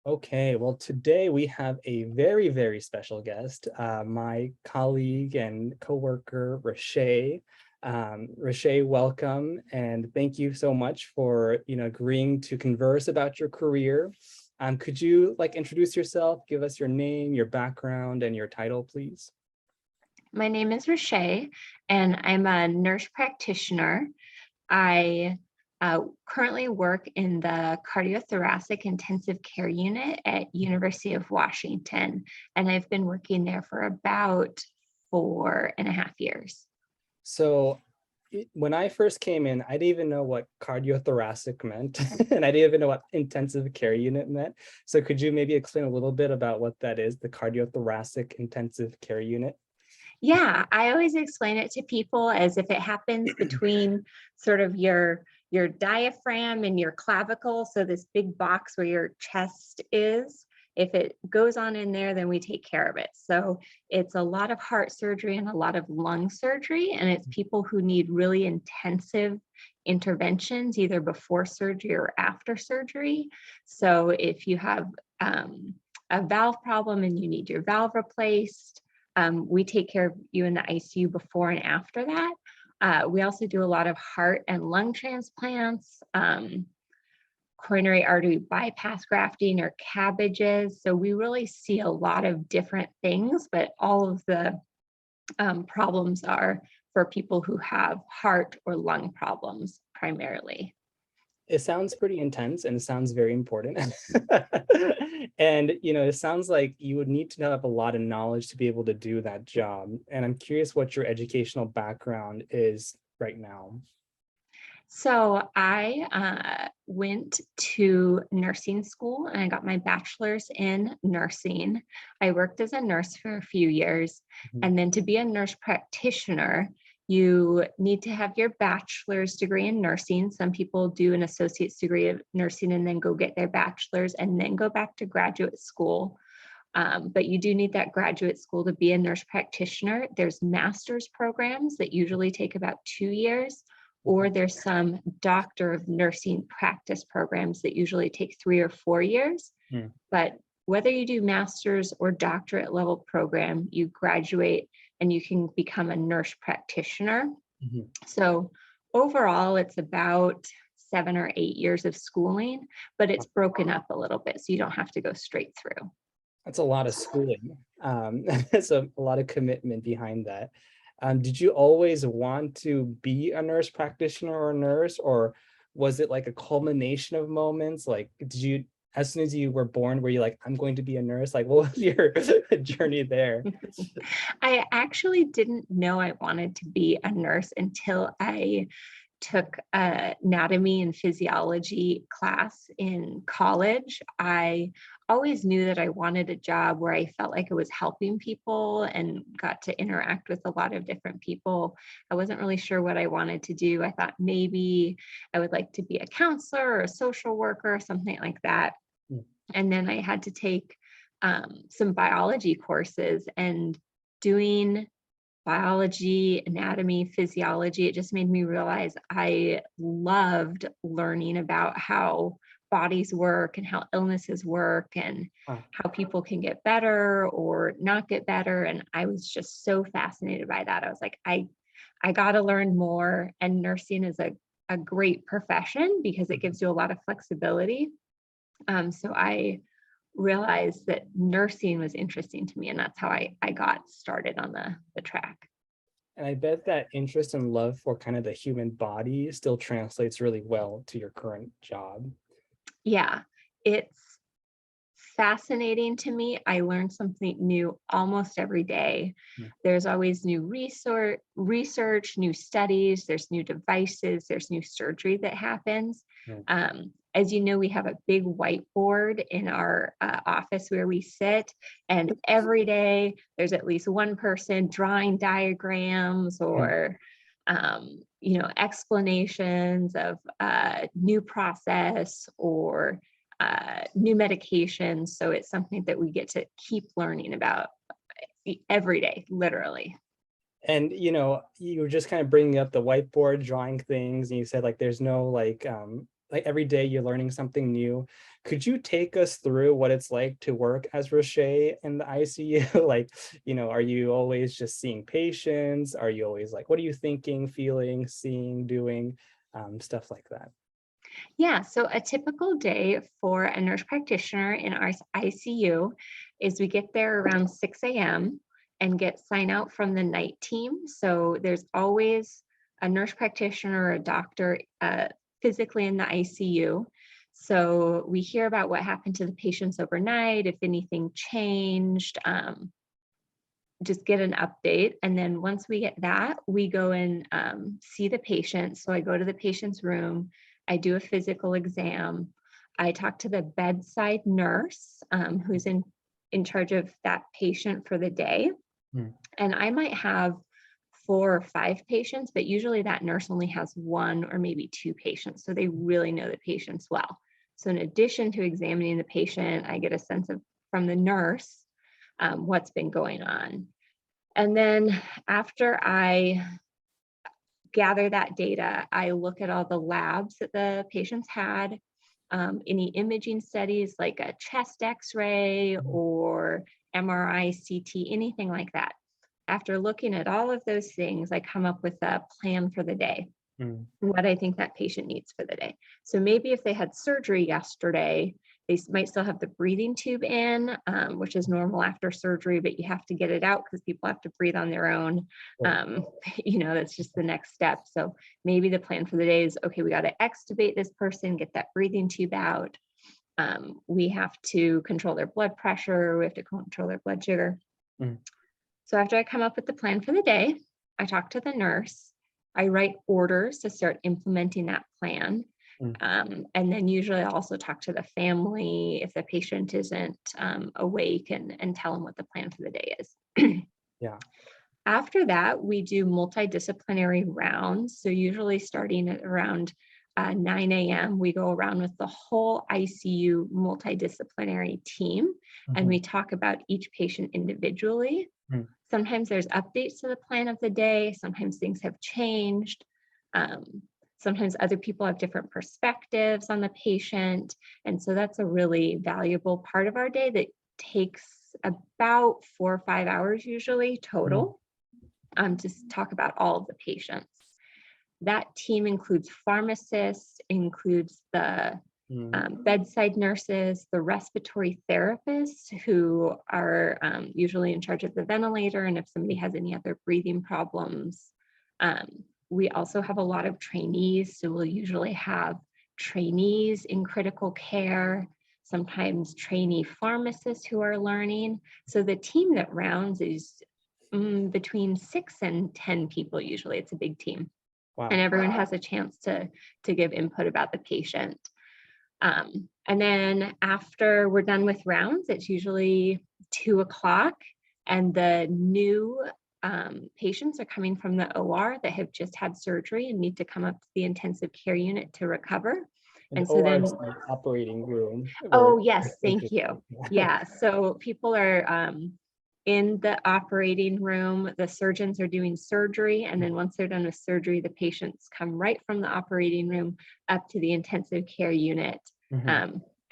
Okay, well, today we have a very, very special guest, my colleague and coworker, Rache. Rache, welcome, and thank you so much for agreeing to converse about your career. Could you introduce yourself, give us your name, your background, and your title, please? My name is Rache, and I'm a nurse practitioner. I currently work in the cardiothoracic intensive care unit at University of Washington, and I've been working there for about 4.5 years. So when I first came in, I didn't even know what cardiothoracic meant, and I didn't even know what intensive care unit meant. So could you maybe explain a little bit about what that is, the cardiothoracic intensive care unit? Yeah, I always explain it to people as if it happens between sort of your diaphragm and your clavicle. So this big box where your chest is, if it goes on in there, then we take care of it. So it's a lot of heart surgery and a lot of lung surgery, and it's people who need really intensive interventions either before surgery or after surgery. So if you have a valve problem and you need your valve replaced, we take care of you in the ICU before and after that. We also do a lot of heart and lung transplants, coronary artery bypass grafting or cabbages. So we really see a lot of different things, but all of the problems are for people who have heart or lung problems primarily. It sounds pretty intense and it sounds very important. And it sounds like you would need to have a lot of knowledge to be able to do that job. And I'm curious what your educational background is right now. So I went to nursing school and I got my bachelor's in nursing. I worked as a nurse for a few years. Mhm. And then to be a nurse practitioner, you need to have your bachelor's degree in nursing. Some people do an associate's degree of nursing and then go get their bachelor's and then go back to graduate school. But you do need that graduate school to be a nurse practitioner. There's master's programs that usually take about 2 years, or there's some doctor of nursing practice programs that usually take 3 or 4 years. Mm. But whether you do master's or doctorate level program, you graduate and you can become a nurse practitioner. Mhm. So overall, it's about 7 or 8 years of schooling, but it's broken up a little bit, so you don't have to go straight through. That's a lot of schooling. So a lot of commitment behind that. Did you always want to be a nurse practitioner or a nurse, or was it like a culmination of moments? Like, did you, as soon as you were born, were you like, I'm going to be a nurse? Like, what was your journey there? I actually didn't know I wanted to be a nurse until I took an anatomy and physiology class in college. I always knew that I wanted a job where I felt like I was helping people and got to interact with a lot of different people. I wasn't really sure what I wanted to do. I thought maybe I would like to be a counselor or a social worker or something like that. Mm. And then I had to take some biology courses, and doing biology, anatomy, physiology, it just made me realize I loved learning about how bodies work and how illnesses work and Huh. how people can get better or not get better. And I was just so fascinated by that. I was like, I got to learn more. And nursing is a great profession because it gives you a lot of flexibility. So I realized that nursing was interesting to me, and that's how I got started on the track. And I bet that interest and love for kind of the human body still translates really well to your current job. Yeah, it's fascinating to me. I learn something new almost every day. Mm. There's always new research, new studies, there's new devices, there's new surgery that happens. Mm. As you know, we have a big whiteboard in our office where we sit, and every day there's at least one person drawing diagrams Mm. or explanations of new process or new medications. So it's something that we get to keep learning about every day, literally. And you were just kind of bringing up the whiteboard, drawing things, and you said like there's no like every day you're learning something new. Could you take us through what it's like to work as Rache in the ICU? Like, are you always just seeing patients? Are you always like, what are you thinking, feeling, seeing, doing, stuff like that? Yeah, so a typical day for a nurse practitioner in our ICU is we get there around 6 a.m. and get sign out from the night team. So there's always a nurse practitioner or a doctor physically in the ICU. So we hear about what happened to the patients overnight, if anything changed, just get an update. And then once we get that, we go and see the patient. So I go to the patient's room, I do a physical exam, I talk to the bedside nurse who's in charge of that patient for the day. Mm. And I might have 4 or 5 patients, but usually that nurse only has 1 or maybe 2 patients. So they really know the patients well. So in addition to examining the patient, I get a sense of from the nurse what's been going on. And then after I gather that data, I look at all the labs that the patients had, any imaging studies like a chest x-ray or MRI, CT, anything like that. After looking at all of those things, I come up with a plan for the day, what I think that patient needs for the day. So maybe if they had surgery yesterday, they might still have the breathing tube in, which is normal after surgery, but you have to get it out because people have to breathe on their own. That's just the next step. So maybe the plan for the day is, okay, we got to extubate this person, get that breathing tube out. We have to control their blood pressure. We have to control their blood sugar. So after I come up with the plan for the day, I talk to the nurse. I write orders to start implementing that plan. And then usually I also talk to the family if the patient isn't awake and tell them what the plan for the day is. Yeah. After that, we do multidisciplinary rounds. So usually starting at around 9 a.m., we go around with the whole ICU multidisciplinary team, and we talk about each patient individually. Sometimes there's updates to the plan of the day. Sometimes things have changed. Sometimes other people have different perspectives on the patient. And so that's a really valuable part of our day that takes about 4 or 5 hours usually total to talk about all of the patients. That team includes pharmacists, includes the bedside nurses, the respiratory therapists who are usually in charge of the ventilator, and if somebody has any other breathing problems. We also have a lot of trainees, so we'll usually have trainees in critical care, sometimes trainee pharmacists who are learning. So the team that rounds is between 6 and 10 people usually. It's a big team. Wow. And everyone has a chance to give input about the patient. And then after we're done with rounds, it's usually 2 o'clock, and the new patients are coming from the OR that have just had surgery and need to come up to the intensive care unit to recover. And so then like operating room. Oh, yes, thank you. Yeah, so people are in the operating room, the surgeons are doing surgery, and then once they're done with surgery, the patients come right from the operating room up to the intensive care unit.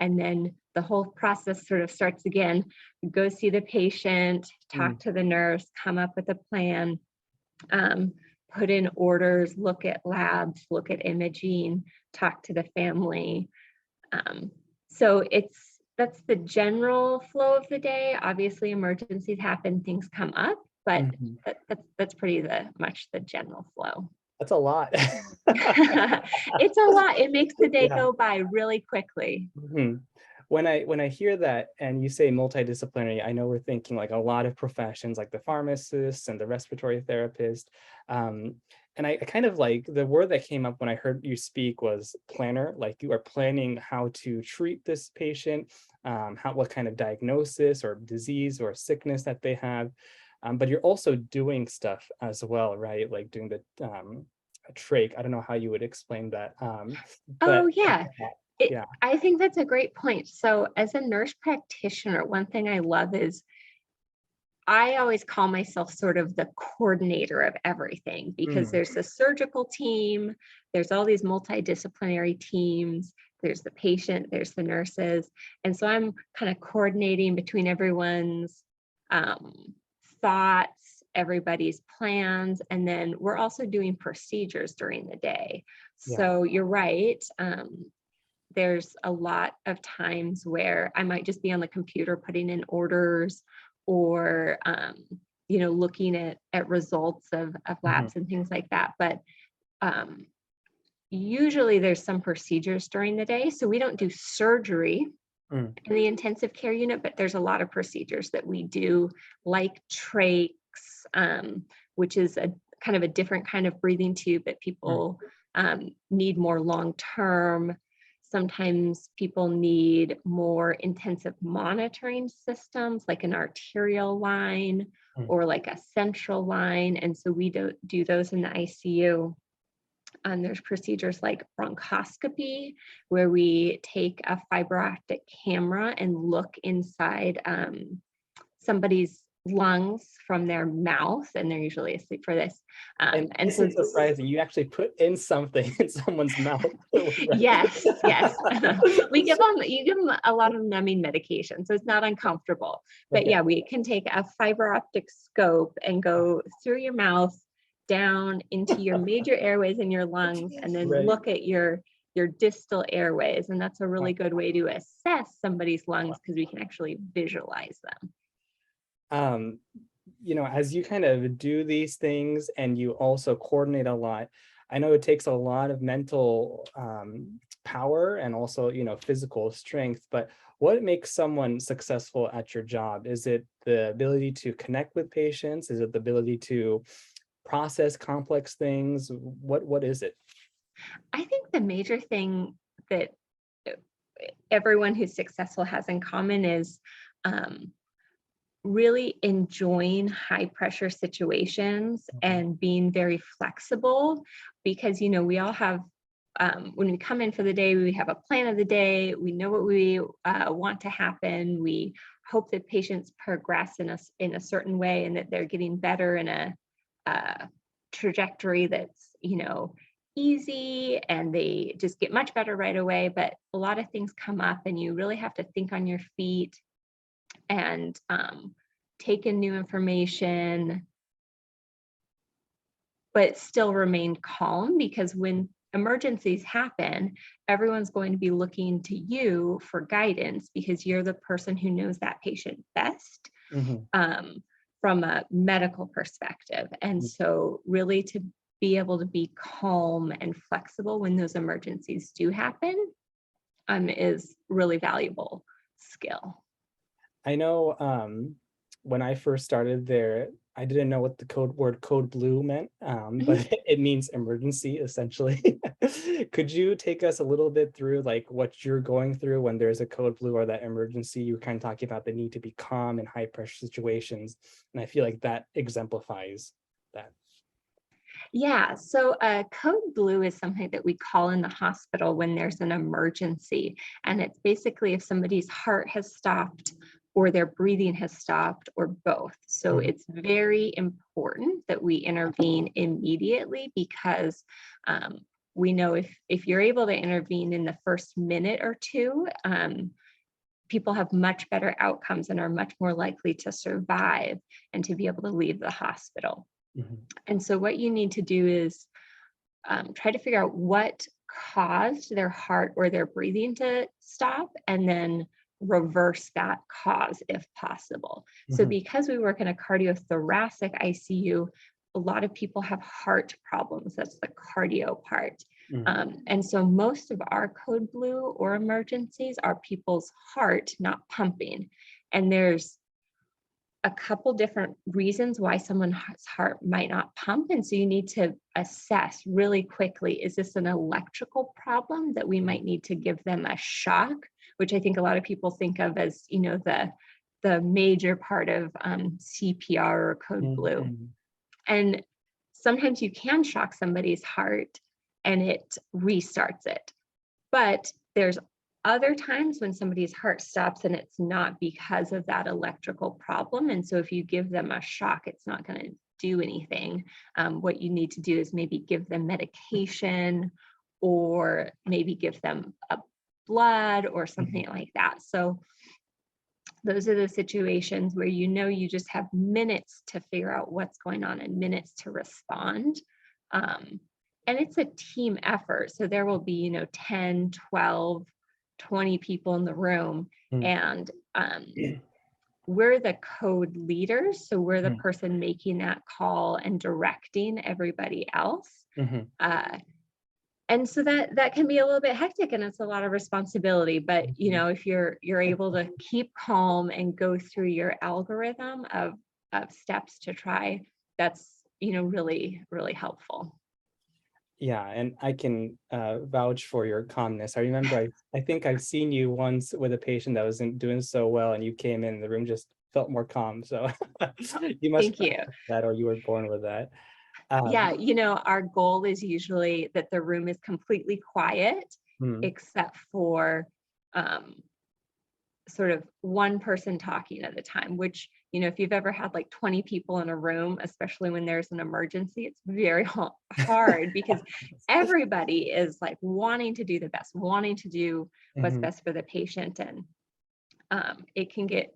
And then the whole process sort of starts again. Go see the patient, talk to the nurse, come up with a plan, put in orders, look at labs, look at imaging, talk to the family. So that's the general flow of the day. Obviously, emergencies happen, things come up, but that's pretty much the general flow. That's a lot. It's a lot. It makes the day go by really quickly. When I hear that and you say multidisciplinary, I know we're thinking like a lot of professions, like the pharmacist and the respiratory therapist. And I kind of like the word that came up when I heard you speak was planner, like you are planning how to treat this patient, what kind of diagnosis or disease or sickness that they have. But you're also doing stuff as well, right? Like doing the trach. I don't know how you would explain that. Oh, yeah. Yeah. I think that's a great point. So as a nurse practitioner, one thing I love is I always call myself sort of the coordinator of everything, because Mm, there's the surgical team, there's all these multidisciplinary teams, there's the patient, there's the nurses. And so I'm kind of coordinating between everyone's thoughts, everybody's plans, and then we're also doing procedures during the day. yeah. So you're right. There's a lot of times where I might just be on the computer putting in orders, or looking at results of Mhm. labs and things like that. But usually there's some procedures during the day. So we don't do surgery Mm, in the intensive care unit, but there's a lot of procedures that we do, like trachs, which is a kind of a different kind of breathing tube that mm, people need more long term. Sometimes people need more intensive monitoring systems, like an arterial line mm. or like a central line. And so we do those in the ICU. There's procedures like bronchoscopy, where we take a fiber optic camera and look inside somebody's lungs from their mouth, and they're usually asleep for this. And And this so is surprising. You actually put in something in someone's mouth, right? yes, yes. You give them a lot of numbing medication, so it's not uncomfortable. But Okay. yeah, we can take a fiber optic scope and go through your mouth, down into your major airways in your lungs, and then Right. look at your distal airways. And that's a really Wow. good way to assess somebody's lungs, because we can actually visualize them. Um, as you kind of do these things and you also coordinate a lot, I know it takes a lot of mental power and also, physical strength, but what makes someone successful at your job? Is it the ability to connect with patients? Is it the ability to process complex things? What is it? I think the major thing that uh, everyone who's successful has in common is um, really enjoying high pressure situations Mhm. and being very flexible, because we all have, when we come in for the day, we have a plan of the day, we know what we want to happen, we hope that patients progress in a certain way, and that they're getting better in a trajectory that's easy, and they just get much better right away. But a lot of things come up, and you really have to think on your feet and take in new information, but still remain calm, because when emergencies happen, everyone's going to be looking to you for guidance, because you're the person who knows that patient best Mhm. um, from a medical perspective. And so, really, to be able to be calm and flexible when those emergencies do happen is really valuable skill. I know when I first started there, I didn't know what the code blue meant, but Mhm. it means emergency essentially. Could you take us a little bit through like what you're going through when there's a code blue or that emergency? You were kind of talking about the need to be calm in high pressure situations, and I feel like that exemplifies that. Yeah, so code blue is something that we call in the hospital when there's an emergency. And it's basically if somebody's heart has stopped or their breathing has stopped, or both. So Mhm. it's very important that we intervene immediately, because we know if you're able to intervene in the first minute or two, people have much better outcomes and are much more likely to survive and to be able to leave the hospital. Mhm. And so what you need to do is try to figure out what caused their heart or their breathing to stop, and then reverse that cause if possible. So Mhm. because we work in a cardiothoracic ICU, a lot of people have heart problems. That's the cardio part. Mhm. And so most of our code blue or emergencies are people's heart not pumping. And there's a couple different reasons why someone's heart might not pump. And so you need to assess really quickly, is this an electrical problem that we might need to give them a shock, which I think a lot of people think of as, the major part of CPR or code blue. Mhm. And sometimes you can shock somebody's heart and it restarts it. But there's Other times when somebody's heart stops and it's not because of that electrical problem. And so if you give them a shock, it's not going to do anything. What you need to do is maybe give them medication or maybe give them a blood or something like that. So those are the situations where you just have minutes to figure out what's going on and minutes to respond. And it's a team effort. So there will be, 10, 12, 20 people in the room. And we're the code leaders. So we're the person making that call and directing everybody else. And so that can be a little bit hectic and it's a lot of responsibility, but if you're able to keep calm and go through your algorithm of steps to try, that's really, really helpful. Yeah, and I can vouch for your calmness. I remember I think I've seen you once with a patient that wasn't doing so well and you came in, the room just felt more calm. So you must Thank you. have that, or you were born with that. Yeah, our goal is usually that the room is completely quiet, except for sort of one person talking at a time, which, if you've ever had like 20 people in a room, especially when there's an emergency, it's very hard because everybody is like wanting to do the best, wanting to do what's best for the patient. And it can get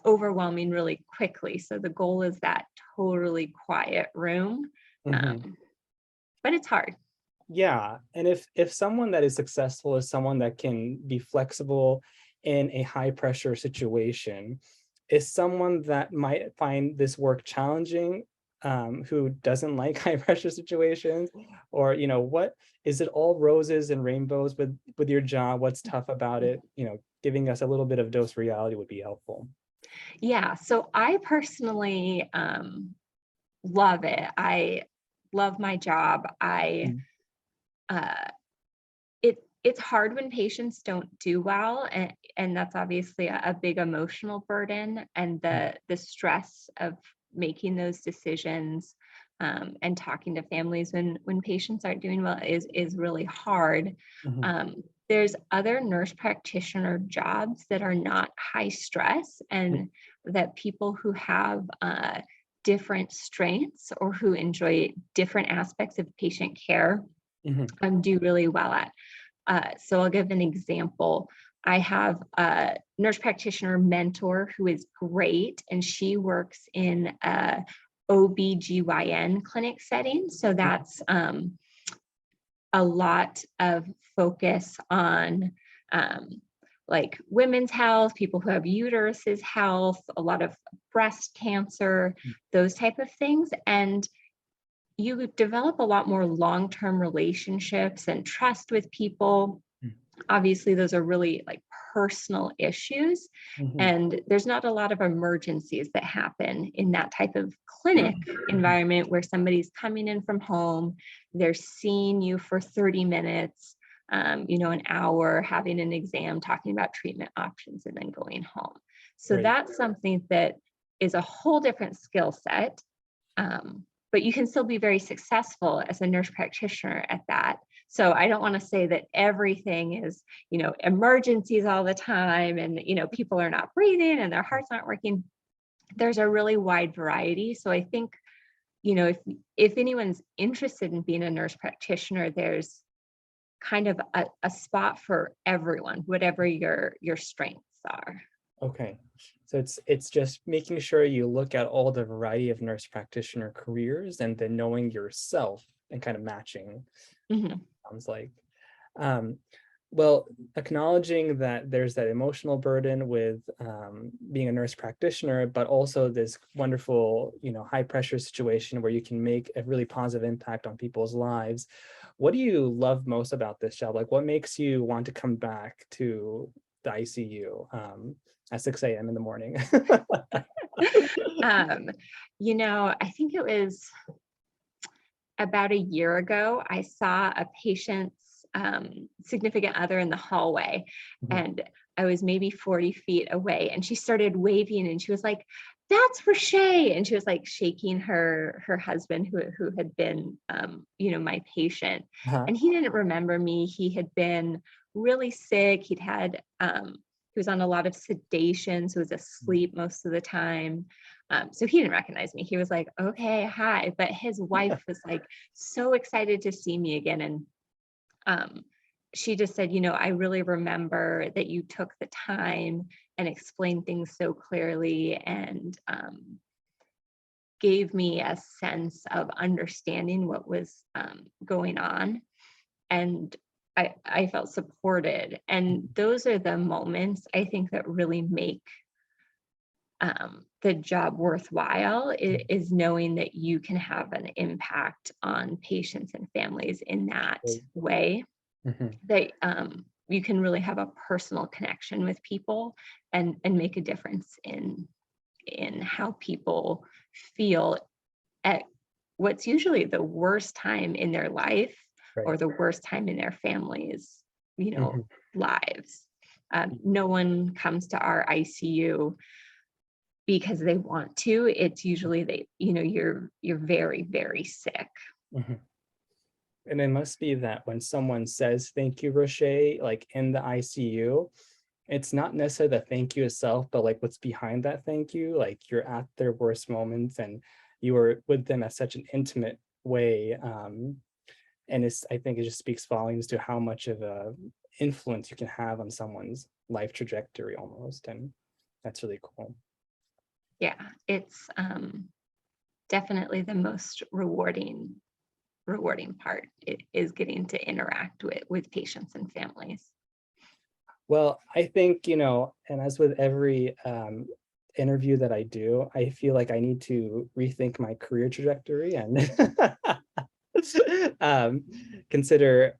overwhelming really quickly. So the goal is that totally quiet room, but it's hard. Yeah, and if someone that is successful is someone that can be flexible in a high pressure situation, is someone that might find this work challenging, who doesn't like high pressure situations, or what is it, all roses and rainbows with your job? What's tough about it? Giving us a little bit of dose reality would be helpful. Yeah, so I personally love it. I love my job. It's hard when patients don't do well, and that's obviously a big emotional burden, and the stress of making those decisions and talking to families when patients aren't doing well is really hard. There's other nurse practitioner jobs that are not high stress, and that people who have different strengths or who enjoy different aspects of patient care do really well at. So I'll give an example. I have a nurse practitioner mentor who is great, and she works in a OB/GYN clinic setting. So that's a lot of focus on like women's health, people who have uteruses health, a lot of breast cancer, those type of things. And you develop a lot more long-term relationships and trust with people. Obviously, those are really like personal issues. And there's not a lot of emergencies that happen in that type of clinic environment where somebody's coming in from home, they're seeing you for 30 minutes, an hour, having an exam, talking about treatment options, and then going home. So Right. That's something that is a whole different skill set. But you can still be very successful as a nurse practitioner at that. So I don't want to say that everything is, emergencies all the time and, people are not breathing and their hearts aren't working. There's a really wide variety. So I think, if anyone's interested in being a nurse practitioner, there's kind of a spot for everyone, whatever your strengths are. Okay, so it's just making sure you look at all the variety of nurse practitioner careers and then knowing yourself and kind of matching. Sounds like. Well, acknowledging that there's that emotional burden with being a nurse practitioner, but also this wonderful, high pressure situation where you can make a really positive impact on people's lives. What do you love most about this job? Like, what makes you want to come back to the ICU at 6 a.m. in the morning? I think it was about a year ago, I saw a patient's significant other in the hallway, and I was maybe 40 feet away, and she started waving, and she was like, "That's Rache," and she was like shaking her husband who had been my patient. And he didn't remember me. He had been really sick. He was on a lot of sedation, so he was asleep most of the time. So he didn't recognize me. He was like, okay, hi. But his wife was like so excited to see me again. And she just said, I really remember that you took the time and explained things so clearly, and gave me a sense of understanding what was going on. And I felt supported. And those are the moments I think that really make the job worthwhile, is knowing that you can have an impact on patients and families in that way, Mhm. that you can really have a personal connection with people, and make a difference in how people feel at what's usually the worst time in their life, Right. or the worst time in their families, Mhm. lives. No one comes to our ICU because they want to. It's usually you're very, very sick. Mhm. And it must be that when someone says thank you, Rache, like in the ICU, it's not necessarily the thank you itself, but like what's behind that thank you. Like you're at their worst moments and you were with them at such an intimate way. And I think it just speaks volumes to how much of a influence you can have on someone's life trajectory almost. And that's really cool. Yeah, it's definitely the most rewarding part, is getting to interact with patients and families. Well, I think, and as with every interview that I do, I feel like I need to rethink my career trajectory and um, consider,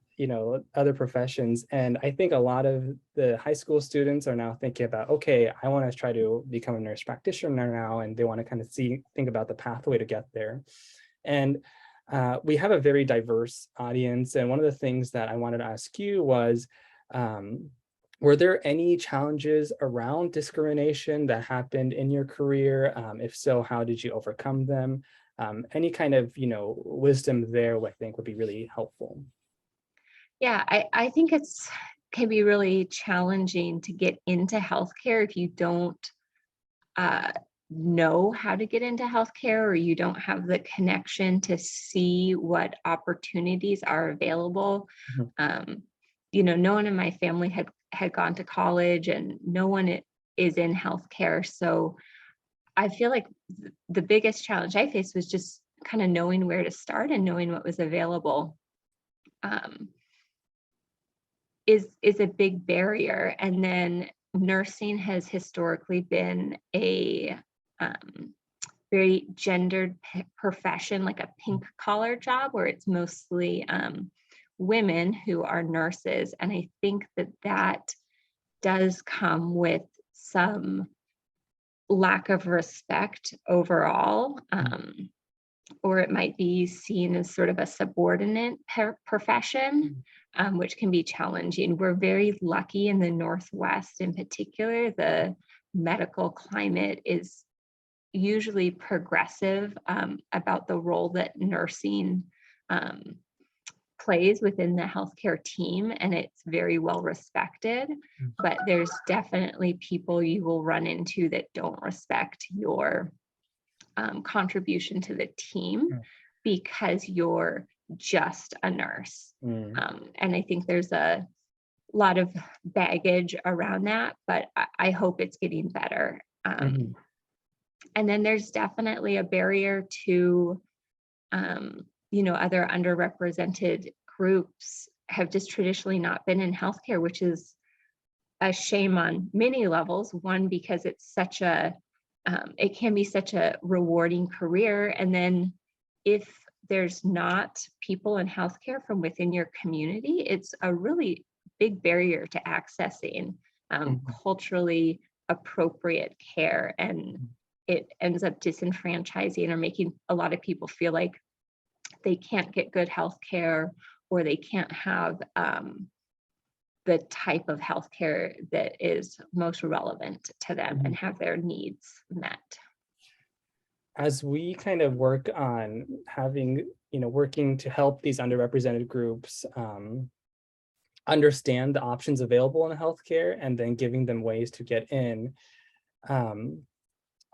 other professions. And I think a lot of the high school students are now thinking about, okay, I want to try to become a nurse practitioner now, and they want to kind of think about the pathway to get there. And we have a very diverse audience. And one of the things that I wanted to ask you was, were there any challenges around discrimination that happened in your career? If so, how did you overcome them? Any kind of, wisdom there, I think would be really helpful. Yeah, I think it's can be really challenging to get into healthcare if you don't uh, know how to get into healthcare, or you don't have the connection to see what opportunities are available. Mhm. Um, no one in my family had gone to college, and no one is in healthcare. So I feel like the biggest challenge I faced was just kind of knowing where to start and knowing what was available. Um, is a big barrier. And then nursing has historically been a very gendered profession, like a pink collar job, where it's mostly women who are nurses. And I think that does come with some lack of respect overall. Or it might be seen as sort of a subordinate profession, which can be challenging. We're very lucky in the Northwest in particular. The medical climate is usually progressive about the role that nursing plays within the healthcare team, and it's very well respected. But there's definitely people you will run into that don't respect your contribution to the team because you're just a nurse. And I think there's a lot of baggage around that, but I hope it's getting better. And then there's definitely a barrier to, other underrepresented groups have just traditionally not been in healthcare, which is a shame on many levels. One, because it's it can be such a rewarding career. And then if there's not people in healthcare from within your community, it's a really big barrier to accessing culturally appropriate care. And it ends up disenfranchising or making a lot of people feel like they can't get good healthcare, or they can't have the type of healthcare that is most relevant to them and have their needs met. As we kind of work on working to help these underrepresented groups, understand the options available in healthcare and then giving them ways to get in. Um,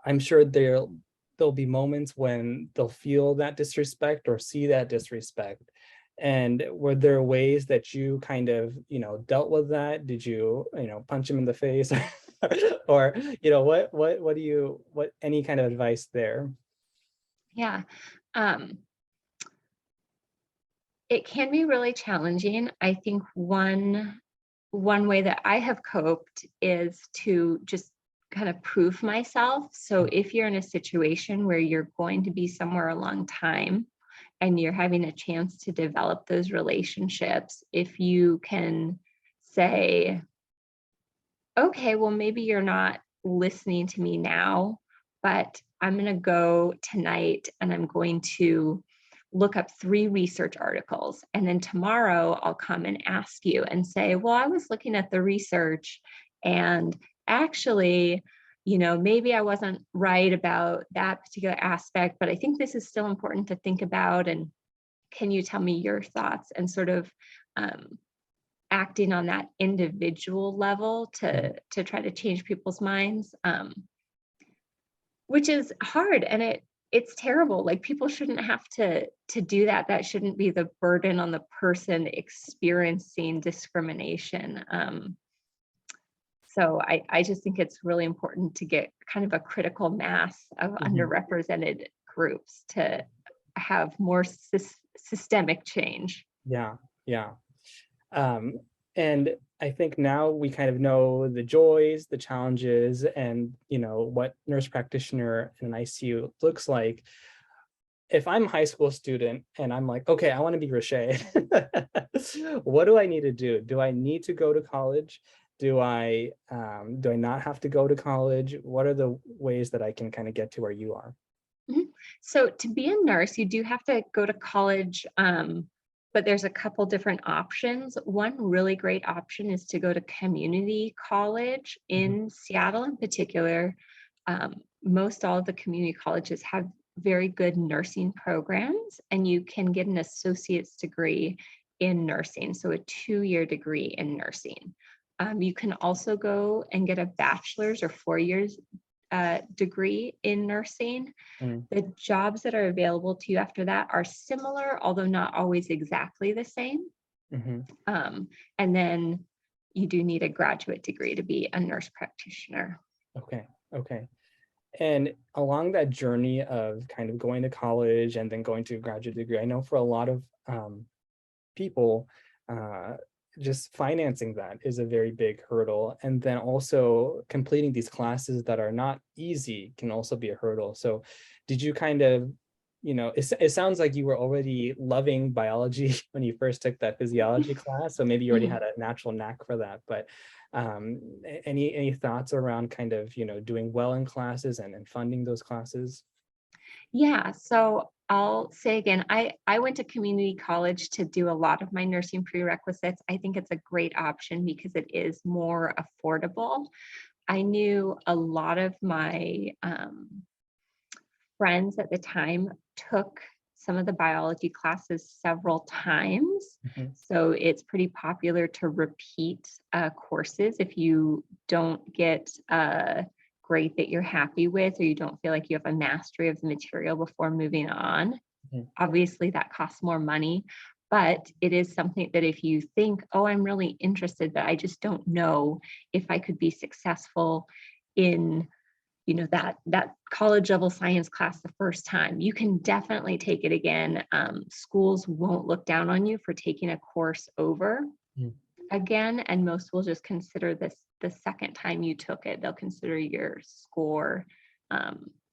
I'm sure there'll be moments when they'll feel that disrespect or see that disrespect. And were there ways that you kind of, dealt with that? Did you, punch him in the face? Or, what any kind of advice there? Yeah. Um, it can be really challenging. I think one way that I have coped is to just kind of prove myself. So if you're in a situation where you're going to be somewhere a long time and you're having a chance to develop those relationships, if you can say, okay, well, maybe you're not listening to me now, but I'm going to go tonight and I'm going to look up 3 research articles. And then tomorrow I'll come and ask you and say, well, I was looking at the research and actually, maybe I wasn't right about that particular aspect, but I think this is still important to think about. And can you tell me your thoughts? And sort of acting on that individual level to try to change people's minds, which is hard, and it's terrible. Like, people shouldn't have to do that. That shouldn't be the burden on the person experiencing discrimination. So I just think it's really important to get kind of a critical mass of underrepresented groups to have more systemic change. Yeah, yeah. And I think now we kind of know the joys, the challenges, and what nurse practitioner in an ICU looks like. If I'm a high school student and I'm like, okay, I want to be Rache, what do I need to do? Do I need to go to college? Do I not have to go to college? What are the ways that I can kind of get to where you are? Mhm. So to be a nurse, you do have to go to college, but there's a couple different options. One really great option is to go to community college in Seattle in particular. Most all of the community colleges have very good nursing programs, and you can get an associate's degree in nursing, so a 2-year degree in nursing. You can also go and get a bachelor's or 4 years degree in nursing. Mm, The jobs that are available to you after that are similar, although not always exactly the same. mhm. And then you do need a graduate degree to be a nurse practitioner. Okay, okay. And along that journey of kind of going to college and then going to a graduate degree, I know for a lot of people, uh, just financing that is a very big hurdle. And then also completing these classes that are not easy can also be a hurdle. So did you kind of, it sounds like you were already loving biology when you first took that physiology class. So maybe you already Mhm. had a natural knack for that. But any thoughts around kind of, doing well in classes and funding those classes? Yeah, so I'll say again, I went to community college to do a lot of my nursing prerequisites. I think it's a great option because it is more affordable. I knew a lot of my friends at the time took some of the biology classes several times. Mhm, So it's pretty popular to repeat courses if you don't get a grade that you're happy with, or you don't feel like you have a mastery of the material before moving on. mhm, Obviously, that costs more money, but it is something that if you think, oh, I'm really interested, but I just don't know if I could be successful in that college level science class the first time, you can definitely take it again. Schools won't look down on you for taking a course over mhm. again, and most will just consider this the second time you took it. They'll consider your score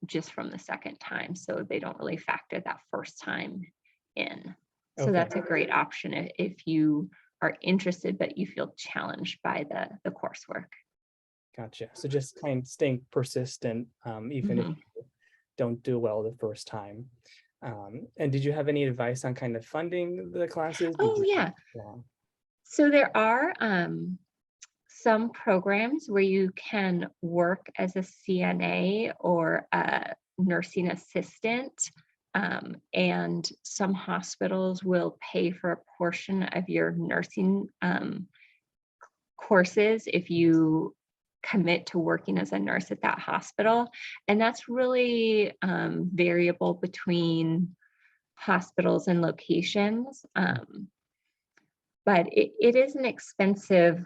just from the second time, so they don't really factor that first time in. So Okay. that's a great option if you are interested but you feel challenged by the coursework. Gotcha. So just kind of staying persistent, even if Mhm. you don't do well the first time. And did you have any advice on kind of funding the classes? Did Oh you? yeah. Yeah. So there are some programs where you can work as a CNA or a nursing assistant And some hospitals will pay for a portion of your nursing courses if you commit to working as a nurse at that hospital. And that's really variable between hospitals and locations. But it is an expensive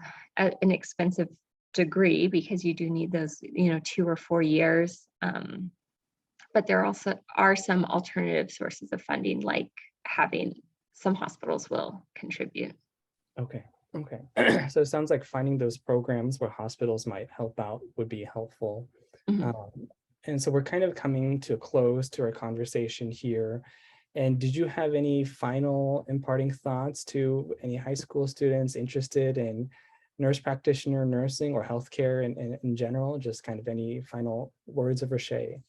degree because you do need those, 2 or 4 years. But there also are some alternative sources of funding, like having some hospitals will contribute. Okay. Okay. So it sounds like finding those programs where hospitals might help out would be helpful. Mhm. And so we're kind of coming to a close to our conversation here. And did you have any final imparting thoughts to any high school students interested in nurse practitioner nursing or healthcare in general? Just kind of any final words of Rache?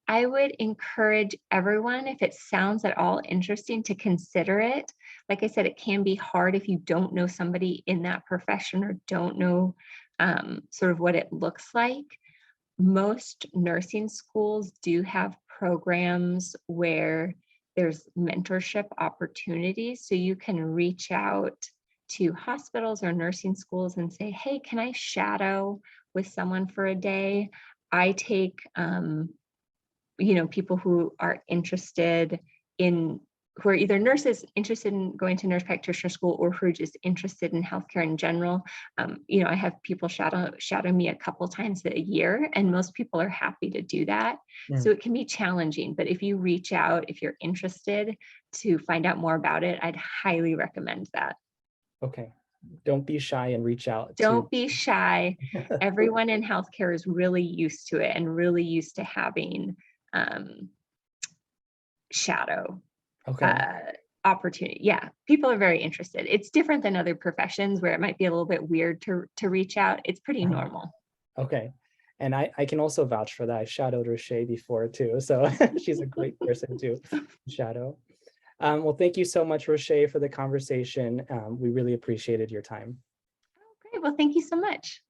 I would encourage everyone, if it sounds at all interesting, to consider it. Like I said, it can be hard if you don't know somebody in that profession or don't know sort of what it looks like. Most nursing schools do have programs where there's mentorship opportunities. So you can reach out to hospitals or nursing schools and say, hey, can I shadow with someone for a day? I take people who are interested in who are either nurses interested in going to nurse practitioner school or who are just interested in healthcare in general. I have people shadow me a couple times a year, and most people are happy to do that. So Mm, it can be challenging, but if you reach out, if you're interested to find out more about it, I'd highly recommend that. okay. Don't be shy and reach out to. Don't be shy. Everyone in healthcare is really used to it and really used to having um, shadow Okay. uh, opportunity. Yeah, people are very interested. It's different than other professions where it might be a little bit weird to reach out. It's pretty Uh-huh. normal. Okay. And I can also vouch for that. I shadowed Rache before too. So she's a great person to shadow. Well, thank you so much, Rache, for the conversation. We really appreciated your time. Great. Well, thank you so much.